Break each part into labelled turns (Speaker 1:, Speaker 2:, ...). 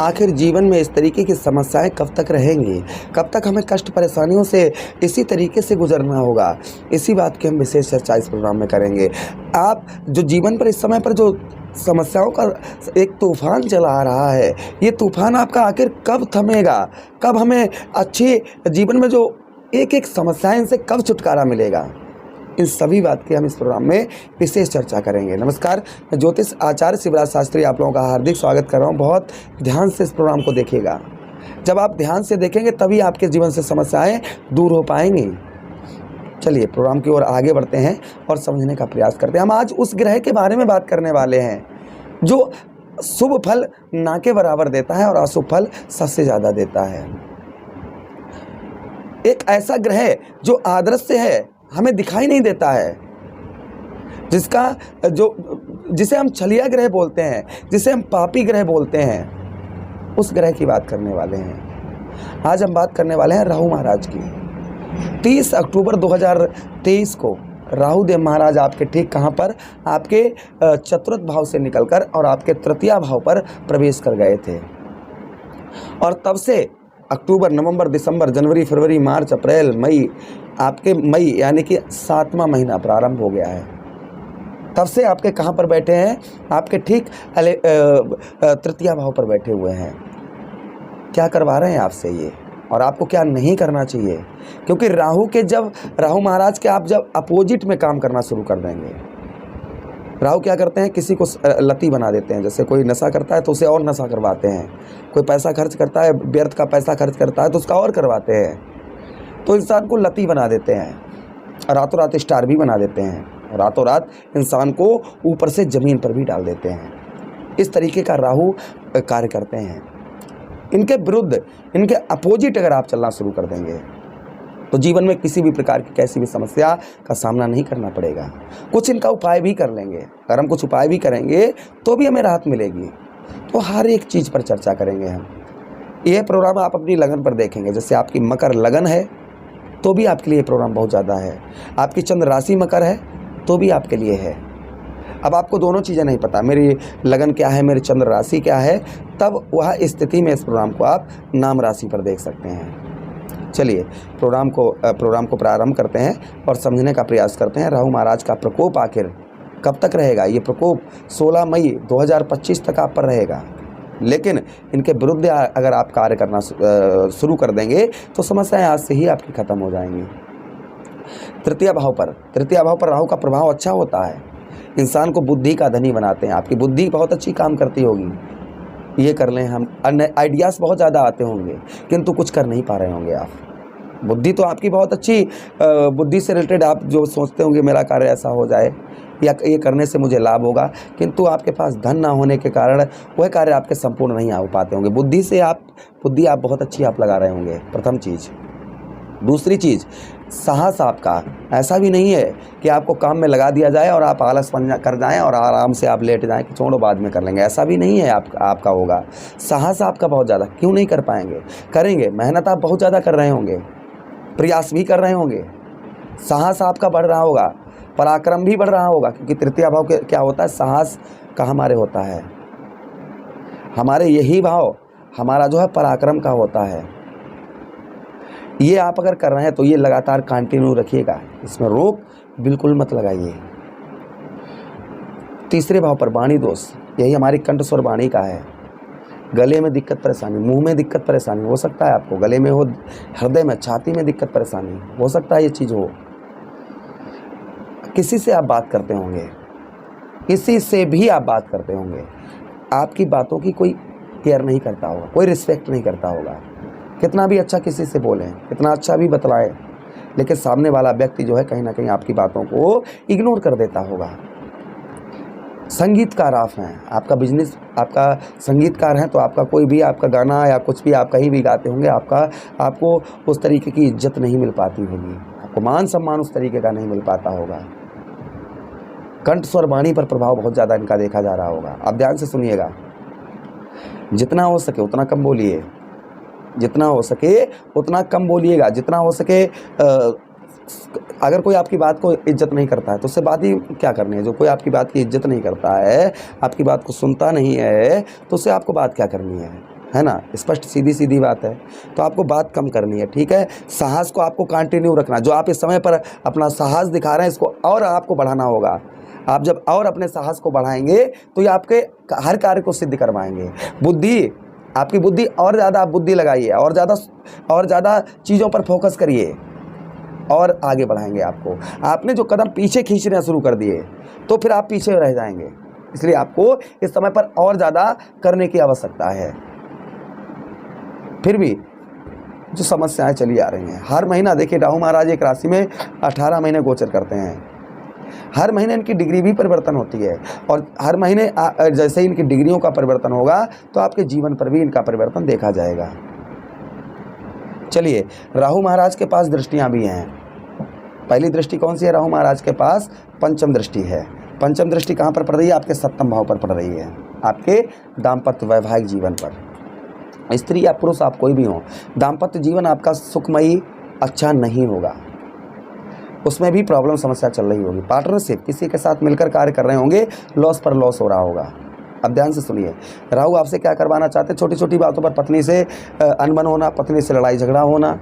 Speaker 1: आखिर जीवन में इस तरीके की समस्याएं कब तक रहेंगी, कब तक हमें कष्ट परेशानियों से इसी तरीके से गुजरना होगा, इसी बात की हम विशेष चर्चा इस प्रोग्राम में करेंगे। आप जो जीवन पर इस समय पर जो समस्याओं का एक तूफान चला आ रहा है, ये तूफान आपका आखिर कब थमेगा, कब हमें अच्छे जीवन में जो एक एक समस्याएं, इनसे कब छुटकारा मिलेगा, इन सभी बात की हम इस प्रोग्राम में विशेष चर्चा करेंगे। नमस्कार, मैं ज्योतिष आचार्य शिवराज शास्त्री आप लोगों का हार्दिक स्वागत कर रहा हूं। बहुत ध्यान से इस प्रोग्राम को देखिएगा। जब आप ध्यान से देखेंगे तभी आपके जीवन से समस्याएं दूर हो पाएंगी। चलिए प्रोग्राम की ओर आगे बढ़ते हैं और समझने का प्रयास करते हैं। हम आज उस ग्रह के बारे में बात करने वाले हैं जो शुभ फल ना के बराबर देता है और अशुभ फल सबसे ज़्यादा देता है। एक ऐसा ग्रह जो आदर्श है, हमें दिखाई नहीं देता है, जिसे हम छलिया ग्रह बोलते हैं, जिसे हम पापी ग्रह बोलते हैं, उस ग्रह की बात करने वाले हैं। आज हम बात करने वाले हैं राहु महाराज की। 30 अक्टूबर 2023 को राहु देव महाराज आपके ठीक कहाँ पर, आपके चतुर्थ भाव से निकलकर और आपके तृतीय भाव पर प्रवेश कर गए थे। और तब से अक्टूबर, नवंबर, दिसंबर, जनवरी, फरवरी, मार्च, अप्रैल, मई, आपके मई यानी कि 7वां महीना प्रारंभ हो गया है। तब से आपके कहाँ पर बैठे हैं, आपके ठीक तृतीय भाव पर बैठे हुए हैं। क्या करवा रहे हैं आपसे ये, और आपको क्या नहीं करना चाहिए, क्योंकि राहु महाराज के आप जब अपोजिट में काम करना शुरू कर देंगे, राहु क्या करते हैं, किसी को लती बना देते हैं। जैसे कोई नशा करता है तो उसे और नशा करवाते हैं, कोई पैसा खर्च करता है, व्यर्थ का पैसा खर्च करता है तो उसका और करवाते हैं, तो इंसान को लती बना देते हैं, रातों रात स्टार भी बना देते हैं, रातों रात इंसान को ऊपर से ज़मीन पर भी डाल देते हैं। इस तरीके का राहु कार्य करते हैं। इनके विरुद्ध, इनके अपोजिट अगर आप चलना शुरू कर देंगे तो जीवन में किसी भी प्रकार की कैसी भी समस्या का सामना नहीं करना पड़ेगा। कुछ इनका उपाय भी कर लेंगे, अगर हम कुछ उपाय भी करेंगे तो भी हमें राहत मिलेगी। तो हर एक चीज़ पर चर्चा करेंगे हम। यह प्रोग्राम आप अपनी लगन पर देखेंगे। जैसे आपकी मकर लगन है तो भी आपके लिए प्रोग्राम बहुत ज़्यादा है। आपकी चंद्र राशि मकर है तो भी आपके लिए है। अब आपको दोनों चीज़ें नहीं पता, मेरी लगन क्या है, मेरी चंद्र राशि क्या है, तब वह स्थिति में इस प्रोग्राम को आप नाम राशि पर देख सकते हैं। चलिए प्रोग्राम को प्रारंभ करते हैं और समझने का प्रयास करते हैं। राहु महाराज का प्रकोप आखिर कब तक रहेगा। ये प्रकोप 16 मई 2025 तक आप पर रहेगा, लेकिन इनके विरुद्ध अगर आप कार्य करना शुरू कर देंगे तो समस्याएं आज से ही आपकी ख़त्म हो जाएंगी। तृतीय भाव पर राहु का प्रभाव अच्छा होता है, इंसान को बुद्धि का धनी बनाते हैं। आपकी बुद्धि बहुत अच्छी काम करती होगी, ये कर लें हम, आइडियाज़ बहुत ज़्यादा आते होंगे, किंतु कुछ कर नहीं पा रहे होंगे आप। बुद्धि तो आपकी बहुत अच्छी, बुद्धि से रिलेटेड आप जो सोचते होंगे मेरा कार्य ऐसा हो जाए या ये करने से मुझे लाभ होगा, किंतु आपके पास धन ना होने के कारण वह कार्य आपके संपूर्ण नहीं हो पाते होंगे। बुद्धि आप बहुत अच्छी आप लगा रहे होंगे, प्रथम चीज़। दूसरी चीज़, साहस आपका ऐसा भी नहीं है कि आपको काम में लगा दिया जाए और आप आलस कर जाएं और आराम से आप लेट जाएं कि छोड़ो बाद में कर लेंगे, ऐसा भी नहीं है आपका होगा। साहस आपका बहुत ज़्यादा, क्यों नहीं कर पाएंगे, करेंगे। मेहनत आप बहुत ज़्यादा कर रहे होंगे, प्रयास भी कर रहे होंगे, साहस आपका बढ़ रहा होगा, पराक्रम भी बढ़ रहा होगा, क्योंकि तृतीय भाव क्या होता है, साहस का हमारे होता है। हमारे यही भाव हमारा जो है पराक्रम का होता है। ये आप अगर कर रहे हैं तो ये लगातार कंटिन्यू रखिएगा, इसमें रोक बिल्कुल मत लगाइए। तीसरे भाव पर वाणी दोष, यही हमारी कंठ स्वर वाणी का है। गले में दिक्कत परेशानी, मुंह में दिक्कत परेशानी हो सकता है आपको, गले में हो, हृदय में, छाती में दिक्कत परेशानी हो सकता है, ये चीज़ हो। किसी से आप बात करते होंगे, किसी से भी आप बात करते होंगे, आपकी बातों की कोई केयर नहीं करता होगा, कोई रिस्पेक्ट नहीं करता होगा। कितना भी अच्छा किसी से बोलें, कितना अच्छा भी बतलाएं, लेकिन सामने वाला व्यक्ति जो है कहीं ना कहीं आपकी बातों को इग्नोर कर देता होगा। संगीतकार आप हैं, आपका बिजनेस, आपका संगीतकार हैं, तो आपका कोई भी आपका गाना या कुछ भी आप कहीं भी गाते होंगे, आपको उस तरीके की इज्जत नहीं मिल पाती होगी, आपको मान सम्मान उस तरीके का नहीं मिल पाता होगा। कंठ स्वर वाणी पर प्रभाव बहुत ज़्यादा इनका देखा जा रहा होगा। आप ध्यान से सुनिएगा, जितना हो सके उतना कम बोलिए, जितना हो सके उतना कम बोलिएगा, जितना हो सके अगर कोई आपकी बात को इज्जत नहीं करता है तो उससे बात ही क्या करनी है। जो कोई आपकी बात की इज्जत नहीं करता है, आपकी बात को सुनता नहीं है, तो उससे आपको बात क्या करनी है। है ना, स्पष्ट सीधी सीधी बात है। तो आपको बात कम करनी है, ठीक है। साहस को आपको कंटिन्यू रखना, जो आप इस समय पर अपना साहस दिखा रहे हैं इसको और आपको बढ़ाना होगा। आप जब और अपने साहस को बढ़ाएंगे तो ये आपके हर कार्य को सिद्ध करवाएंगे। बुद्धि, आपकी बुद्धि और ज़्यादा आप बुद्धि लगाइए, और ज़्यादा चीज़ों पर फोकस करिए और आगे बढ़ाएंगे आपको। आपने जो कदम पीछे खींचना शुरू कर दिए तो फिर आप पीछे रह जाएंगे, इसलिए आपको इस समय पर और ज़्यादा करने की आवश्यकता है। फिर भी जो समस्याएं चली आ रही हैं, हर महीना देखिए राहु महाराज एक राशि में 18 महीने गोचर करते हैं। हर महीने इनकी डिग्री भी परिवर्तन होती है, और हर महीने जैसे ही इनकी डिग्रियों का परिवर्तन होगा तो आपके जीवन पर भी इनका परिवर्तन देखा जाएगा। चलिए, राहु महाराज के पास दृष्टियां भी हैं। पहली दृष्टि कौन सी है? राहु महाराज के पास पंचम दृष्टि है। पंचम दृष्टि कहाँ पर पड़ रही है? आपके सप्तम भाव पर पड़ रही है, आपके दाम्पत्य वैवाहिक जीवन पर। स्त्री या पुरुष आप कोई भी हो, दाम्पत्य जीवन आपका सुखमयी अच्छा नहीं होगा, उसमें भी प्रॉब्लम समस्या चल रही होगी। पार्टनरशिप, किसी के साथ मिलकर कार्य कर रहे होंगे, लॉस पर लॉस हो रहा होगा। अब ध्यान से सुनिए, राहु आपसे क्या करवाना चाहते हैं? छोटी छोटी बातों पर पत्नी से अनबन होना, पत्नी से लड़ाई झगड़ा होना,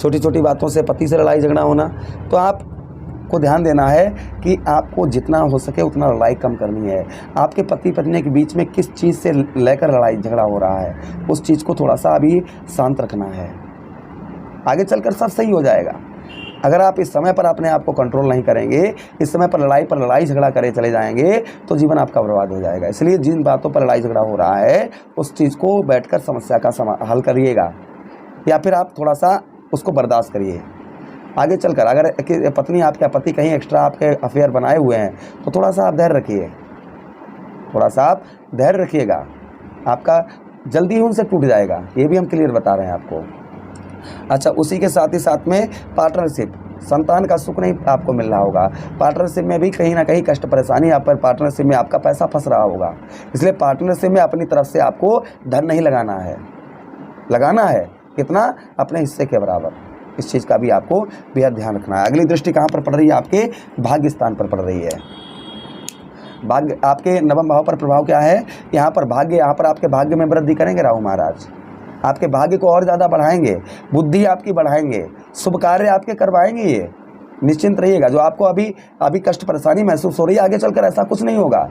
Speaker 1: छोटी छोटी बातों से पति से लड़ाई झगड़ा होना। तो आपको ध्यान देना है कि आपको जितना हो सके उतना लड़ाई कम करनी है। आपके पति पत्नी के बीच में किस चीज़ से लेकर लड़ाई झगड़ा हो रहा है, उस चीज़ को थोड़ा सा अभी शांत रखना है, आगे चलकर सब सही हो जाएगा। अगर आप इस समय पर अपने आप को कंट्रोल नहीं करेंगे, इस समय पर लड़ाई झगड़ा करे चले जाएंगे तो जीवन आपका बर्बाद हो जाएगा। इसलिए जिन बातों पर लड़ाई झगड़ा हो रहा है उस चीज़ को बैठकर समस्या का हल करिएगा, या फिर आप थोड़ा सा उसको बर्दाश्त करिए। आगे चलकर अगर पत्नी आपके पति कहीं एक्स्ट्रा आपके अफेयर बनाए हुए हैं तो थोड़ा सा आप धैर्य रखिए, थोड़ा सा आप धैर्य रखिएगा, आपका जल्दी ही उनसे टूट जाएगा, ये भी हम क्लियर बता रहे हैं आपको। अच्छा, उसी के साथ ही साथ में पार्टनरशिप, संतान का सुख नहीं आपको मिल रहा होगा, पार्टनरशिप में भी कहीं ना कहीं कष्ट परेशानी आप पर, पार्टनरशिप में आपका पैसा फंस रहा होगा। इसलिए पार्टनरशिप में अपनी तरफ से आपको धन नहीं लगाना है, कितना? अपने हिस्से के बराबर। इस चीज़ का भी आपको बेहद ध्यान रखना है। अगली दृष्टि कहाँ पर पड़ रही है? आपके भाग्य स्थान पर पड़ रही है। भाग्य, आपके नवम भाव पर प्रभाव क्या है? यहाँ पर भाग्य, यहाँ पर आपके भाग्य में वृद्धि करेंगे राहु महाराज, आपके भाग्य को और ज़्यादा बढ़ाएंगे, बुद्धि आपकी बढ़ाएंगे, शुभ कार्य आपके करवाएंगे। ये निश्चिंत रहिएगा। जो आपको अभी कष्ट परेशानी महसूस हो रही है, आगे चलकर ऐसा कुछ नहीं होगा,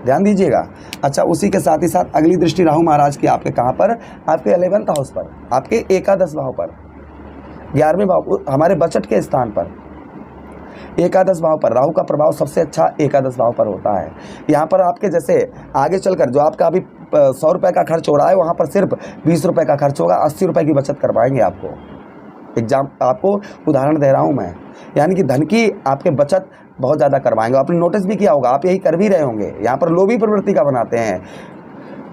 Speaker 1: ध्यान दीजिएगा। अच्छा, उसी के साथ ही साथ अगली दृष्टि राहु महाराज की आपके कहाँ पर? आपके 11th हाउस पर, आपके एकादश भाव पर, 11वें भाव, हमारे बचत के स्थान पर, एकादश भाव पर। राहु का प्रभाव सबसे अच्छा एकादश भाव पर होता है। यहाँ पर आपके जैसे आगे चलकर जो आपका अभी 100 रुपये का खर्च हो रहा है, वहाँ पर सिर्फ 20 रुपये का खर्च होगा, 80 रुपये की बचत कर पाएंगे आपको। आपको उदाहरण दे रहा हूँ मैं, यानी कि धन की आपके बचत बहुत ज़्यादा करवाएंगे। आपने नोटिस भी किया होगा, आप यही कर भी रहे होंगे। यहाँ पर लोभी प्रवृत्ति का बनाते हैं।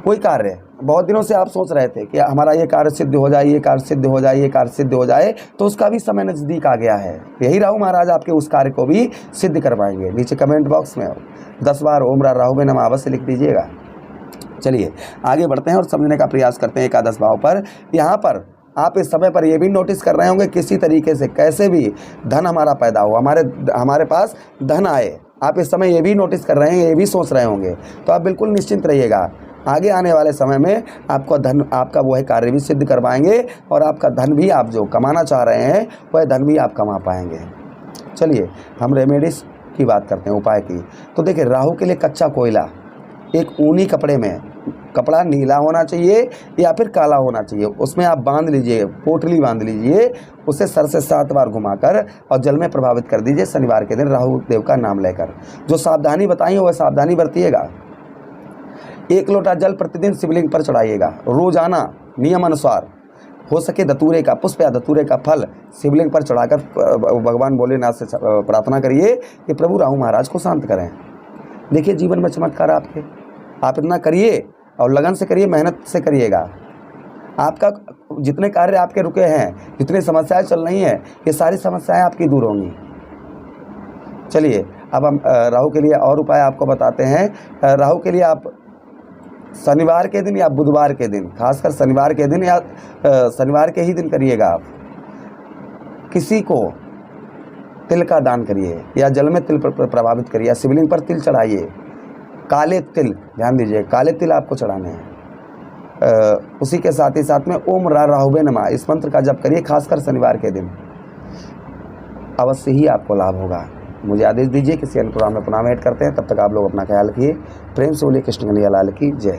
Speaker 1: कोई कार्य बहुत दिनों से आप सोच रहे थे कि हमारा ये कार्य सिद्ध हो जाए, ये कार्य सिद्ध हो जाए, ये कार्य सिद्ध हो जाए, तो उसका भी समय नज़दीक आ गया है। यही राहु महाराज आपके उस कार्य को भी सिद्ध करवाएंगे। नीचे कमेंट बॉक्स में 10 बार ओम राहु में नमः अवश्य लिख दीजिएगा। चलिए आगे बढ़ते हैं और समझने का प्रयास करते हैं एकादश भाव पर। यहाँ पर आप इस समय पर ये भी नोटिस कर रहे होंगे किसी तरीके से कैसे भी धन हमारा पैदा हो, हमारे पास धन आए। आप इस समय ये भी नोटिस कर रहे हैं, ये भी सोच रहे होंगे, तो आप बिल्कुल निश्चिंत रहिएगा। आगे आने वाले समय में आपको धन, आपका वो है कार्य भी सिद्ध करवाएंगे, और आपका धन भी, आप जो कमाना चाह रहे हैं वह धन भी आप कमा पाएंगे। चलिए हम रेमेडीज की बात करते हैं, उपाय की। तो देखिए, राहु के लिए कच्चा कोयला एक ऊनी कपड़े में, कपड़ा नीला होना चाहिए या फिर काला होना चाहिए, उसमें आप बांध लीजिए, पोटली बांध लीजिए, उसे सर से 7 बार घुमाकर और जल में प्रभावित कर दीजिए शनिवार के दिन राहु देव का नाम लेकर। जो सावधानी बताई है वह सावधानी बरतिएगा। 1 लोटा जल प्रतिदिन शिवलिंग पर चढ़ाइएगा रोजाना नियम अनुसार। हो सके धतूरे का पुष्प या धतूरे का फल शिवलिंग पर चढ़ाकर भगवान भोलेनाथ से प्रार्थना करिए कि प्रभु राहु महाराज को शांत करें। देखिए जीवन में चमत्कार आपके, आप इतना करिए और लगन से करिए, मेहनत से करिएगा। आपका जितने कार्य आपके रुके हैं, जितनी समस्याएं चल रही हैं, ये सारी समस्याएं आपकी दूर होंगी। चलिए अब हम राहु के लिए और उपाय आपको बताते हैं। राहु के लिए आप शनिवार के दिन या बुधवार के दिन, खासकर शनिवार के दिन या शनिवार के ही दिन करिएगा। आप किसी को तिल का दान करिए या जल में तिल प्रभावित करिए या शिवलिंग पर तिल चढ़ाइए। काले तिल, ध्यान दीजिए, काले तिल आपको चढ़ाने हैं। उसी के साथ ही साथ में ओम राहुवे नमः इस मंत्र का जप करिए, खासकर शनिवार के दिन, अवश्य ही आपको लाभ होगा। मुझे आदेश दीजिए, किसी अन्य प्रोग्राम में पुनः ऐड करते हैं। तब तक आप लोग अपना ख्याल रखिए। प्रेम से बोलिए कृष्ण कन्हैया लाल की जय।